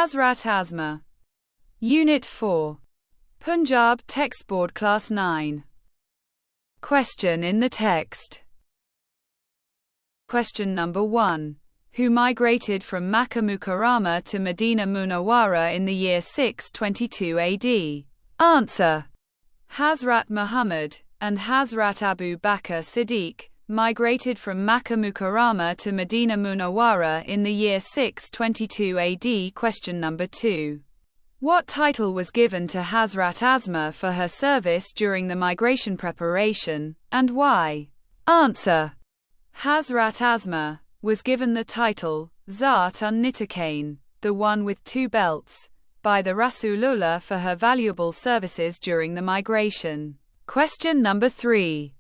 Hazrat Asma. Unit 4. Punjab Text Board Class 9. Question in the text. Question number 1. Who migrated from Makkah Mukarramah to Medina Munawwara in the year 622 AD? Answer. Hazrat Muhammad and Hazrat Abu Bakr Siddiq migrated from Makkah Mukarramah to Medina Munawwara in the year 622 AD. Question number 2. What title was given to Hazrat Asma for her service during the migration preparation, and why? Answer. Hazrat Asma was given the title, Zat un-Nitakain, the one with two belts, by the Rasulullah for her valuable services during the migration. Question number 3.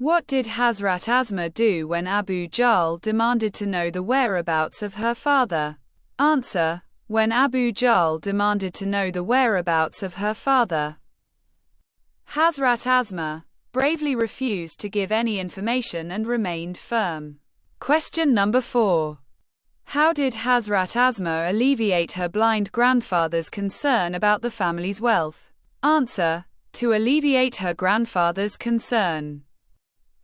What did Hazrat Asma do when Abu Jahl demanded to know the whereabouts of her father? Answer. When Abu Jahl demanded to know the whereabouts of her father, Hazrat Asma bravely refused to give any information and remained firm. Question number 4. How did Hazrat Asma alleviate her blind grandfather's concern about the family's wealth? Answer. To alleviate her grandfather's concern,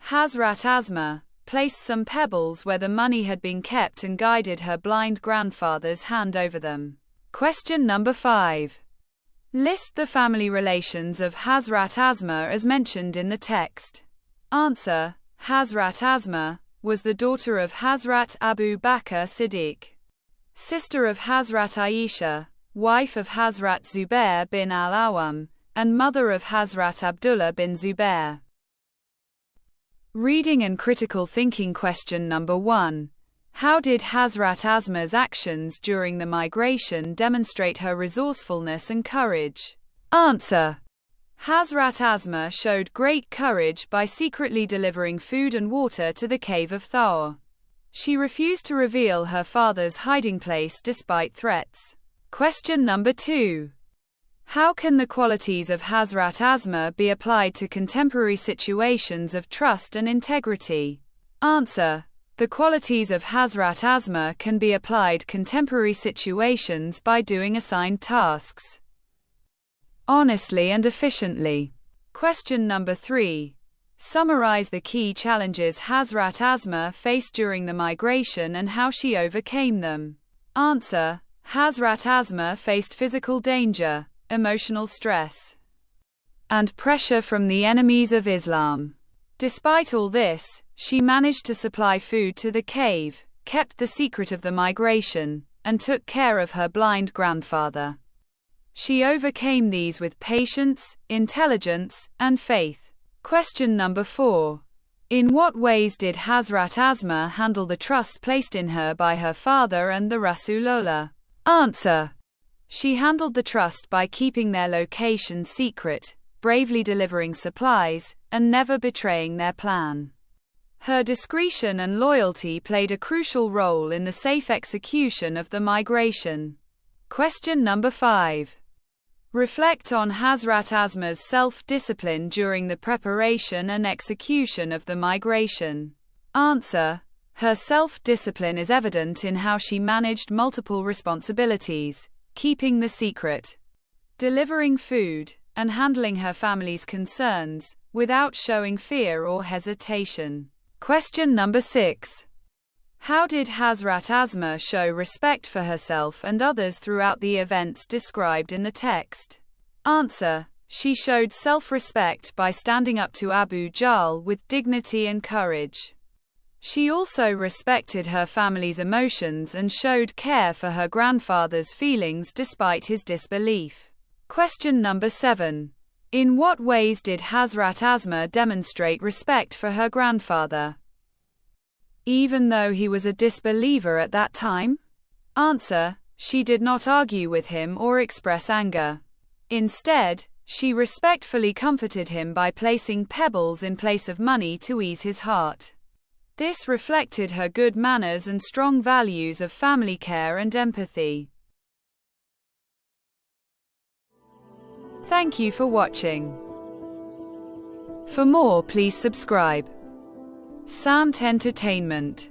Hazrat Asma placed some pebbles where the money had been kept and guided her blind grandfather's hand over them. Question number 5. List the family relations of Hazrat Asma as mentioned in the text. Answer. Hazrat Asma was the daughter of Hazrat Abu Bakr Siddiq, sister of Hazrat Aisha, wife of Hazrat Zubair bin al-Awwam, and mother of Hazrat Abdullah bin Zubair. Reading and critical thinking. Question number 1. How did Hazrat Asma's actions during the migration demonstrate her resourcefulness and courage? Answer. Hazrat Asma showed great courage by secretly delivering food and water to the cave of Thawr. She refused to reveal her father's hiding place despite threats. Question number 2. How can the qualities of Hazrat Asma be applied to contemporary situations of trust and integrity? Answer. The qualities of Hazrat Asma can be applied contemporary situations by doing assigned tasks honestly and efficiently. Question number 3. Summarize the key challenges Hazrat Asma faced during the migration and how she overcame them. Answer. Hazrat Asma faced physical danger, emotional stress, and pressure from the enemies of Islam. Despite all this, she managed to supply food to the cave, kept the secret of the migration, and took care of her blind grandfather. She overcame these with patience, intelligence, and faith. Question number 4. In what ways did Hazrat Asma handle the trust placed in her by her father and the Rasulullah? Answer. She handled the trust by keeping their location secret, bravely delivering supplies, and never betraying their plan. Her discretion and loyalty played a crucial role in the safe execution of the migration. Question number 5. Reflect on Hazrat Asma's self-discipline during the preparation and execution of the migration. Answer. Her self-discipline is evident in how she managed multiple responsibilities, keeping the secret, delivering food, and handling her family's concerns, without showing fear or hesitation. Question number 6. How did Hazrat Asma show respect for herself and others throughout the events described in the text? Answer. She showed self-respect by standing up to Abu Jahl with dignity and courage. She also respected her family's emotions and showed care for her grandfather's feelings despite his disbelief. Question number 7. In what ways did Hazrat Asma demonstrate respect for her grandfather, even though he was a disbeliever at that time? Answer. She did not argue with him or express anger. Instead, she respectfully comforted him by placing pebbles in place of money to ease his heart. This reflected her good manners and strong values of family care and empathy. Thank you for watching. For more, please subscribe. Samt Entertainment.